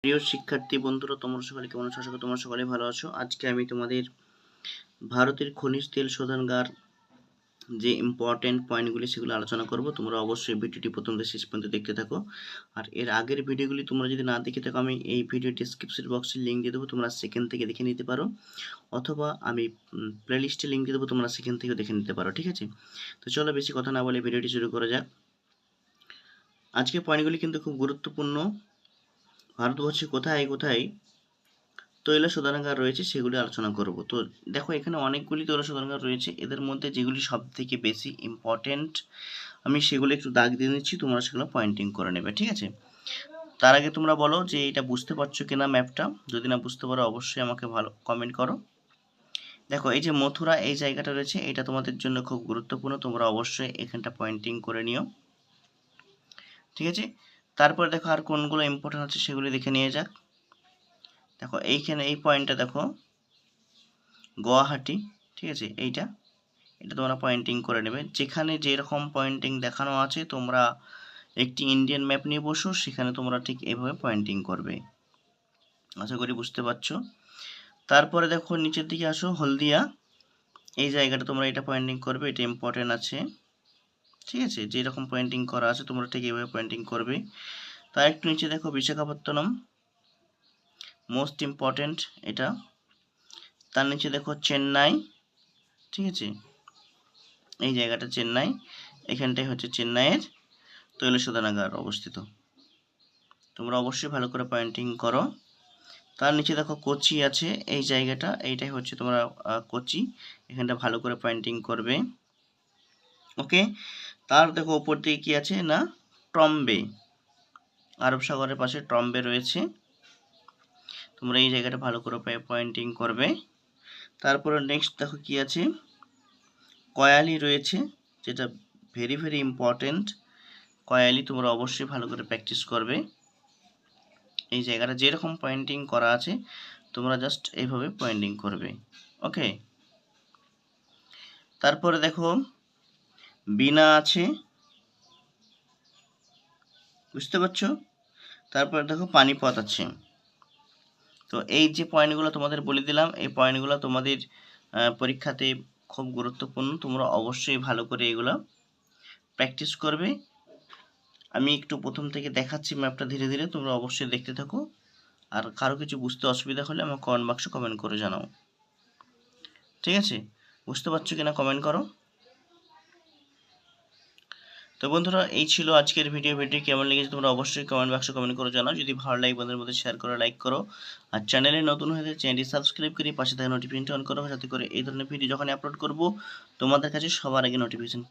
প্রিয় শিক্ষার্থী বন্ধুরা, তোমরা সকলে কেমন আছো? আশা করি তোমরা সকলে ভালো আছো। আজকে আমি তোমাদের ভারতের খনিজ তেল শোধনাগার যে ইম্পর্টেন্ট পয়েন্টগুলি সেগুলো আলোচনা করব। তোমরা অবশ্যই ভিডিওটি প্রথম থেকে শেষ পর্যন্ত দেখতে থাকো। আর এর আগের ভিডিওগুলি তোমরা যদি না দেখে থাকো, আমি এই ভিডিও ডিসক্রিপশন বক্সে লিঙ্ক দিয়ে দেবো, তোমরা সেখান থেকে দেখে নিতে পারো, অথবা আমি প্লেলিস্টে লিঙ্ক দিয়ে দেবো, তোমরা সেখান থেকেও দেখে নিতে পারো। ঠিক আছে, তো চলো বেশি কথা না বলে ভিডিওটি শুরু করা যাক। আজকের পয়েন্টগুলি কিন্তু খুব গুরুত্বপূর্ণ। ভারতবর্ষে কোথায় কোথায় তৈল শোধনাগার রয়েছে সেগুলি আলোচনা করব। তো দেখো, এখানে অনেকগুলি তৈল শোধনাগার রয়েছে, এদের মধ্যে যেগুলি সব থেকে বেশি ইম্পর্টেন্ট আমি সেগুলো একটু দাগ দিয়ে দিচ্ছি, তোমরা সেগুলো পয়েন্টিং করে নেবে। ঠিক আছে, তার আগে তোমরা বলো যে এটা বুঝতে পারছো কিনা ম্যাপটা। যদি না বুঝতে পারো অবশ্যই আমাকে ভালো কমেন্ট করো। দেখো, এই যে মথুরা এই জায়গাটা রয়েছে, এটা তোমাদের জন্য খুব গুরুত্বপূর্ণ, তোমরা অবশ্যই এখানটা পয়েন্টিং করে নিও। ঠিক আছে, তারপর দেখো আর কোনগুলো ইম্পর্টেন্ট আছে সেগুলি দেখে নিয়ে যাক। দেখো এইখানে এই পয়েন্টটা দেখো, গুয়াহাটি। ঠিক আছে, এটা তোমরা পয়েন্টিং করে নেবে। যেখানে যেরকম পয়েন্টিং দেখানো আছে তোমরা একটি ইন্ডিয়ান ম্যাপ নিয়ে বসো, সেখানে তোমরা ঠিক এভাবে পয়েন্টিং করবে। আশা করি বুঝতে পারছো। তারপরে দেখো নিচের দিকে আসো, হলদিয়া এই জায়গাটা তোমরা এটা পয়েন্টিং করবে, এটা ইম্পর্টেন্ট আছে। ঠিক আছে, যেরকম পয়েন্টিং করা আছে তোমরা ঠিক এভাবে পয়েন্টিং করবে। তার একটু নিচে দেখো বিশাখাপত্তনম, মোস্ট ইম্পর্টেন্ট এটা। তার নিচে দেখো চেন্নাই। ঠিক আছে, এই জায়গাটা চেন্নাই, এখানটাই হচ্ছে চেন্নাইয়ের তৈল শোধনাগার অবস্থিত। তোমরা অবশ্যই ভালো করে পয়েন্টিং করো। তার নিচে দেখো কোচি আছে, এই জায়গাটা, এইটাই হচ্ছে তোমরা কোচি, এখানটা ভালো করে পয়েন্টিং করবে। ওকে, তার দেখো উপর দিকে কি আছে না, ট্রম্বে, আরব সাগরের পাশে ট্রম্বে রয়েছে, তোমরা এই জায়গাটা ভালো করে পয়েন্টিং করবে। তারপরে নেক্সট দেখো কি আছে, কয়ালি রয়েছে, যেটা ভেরি ভেরি ইম্পর্টেন্ট। কয়ালি তোমরা অবশ্যই ভালো করে প্র্যাকটিস করবে। এই জায়গাটা যেরকম পয়েন্টিং করা আছে তোমরা জাস্ট এইভাবে পয়েন্টিং করবে। ওকে, তারপরে দেখো বিনা আছে, বুঝতে পারছো। তারপরে দেখো পানিপথ আছে। তো এই যে পয়েন্টগুলো তোমাদের বলে দিলাম, এই পয়েন্টগুলো তোমাদের পরীক্ষাতে খুব গুরুত্বপূর্ণ, তোমরা অবশ্যই ভালো করে এগুলো প্র্যাকটিস করবে। আমি একটু প্রথম থেকে দেখাচ্ছি ম্যাপটা ধীরে ধীরে, তোমরা অবশ্যই দেখতে থাকো। আর কারো কিছু বুঝতে অসুবিধা হলে আমার কমেন্ট বাক্সে কমেন্ট করে জানাও। ঠিক আছে, বুঝতে পারছো কিনা কমেন্ট করো। তো বন্ধুরা, এই ছিল আজকের ভিডিও কেমন লেগেছে তোমরা অবশ্যই কমেন্ট বাক্সে কমেন্ট করে জানাও। যদি ভালো লাগে বন্ধুদের মধ্যে শেয়ার করো, লাইক করো। আর চ্যানেলে নতুন হয়ে থাকলে চ্যানেলটি সাবস্ক্রাইব করে পাশে থাকা নোটিফিকেশনটি অন করো, যাতে করে এই ধরনের ভিডিও যখন আপলোড করব তোমাদের কাছে সবার আগে নোটিফিকেশন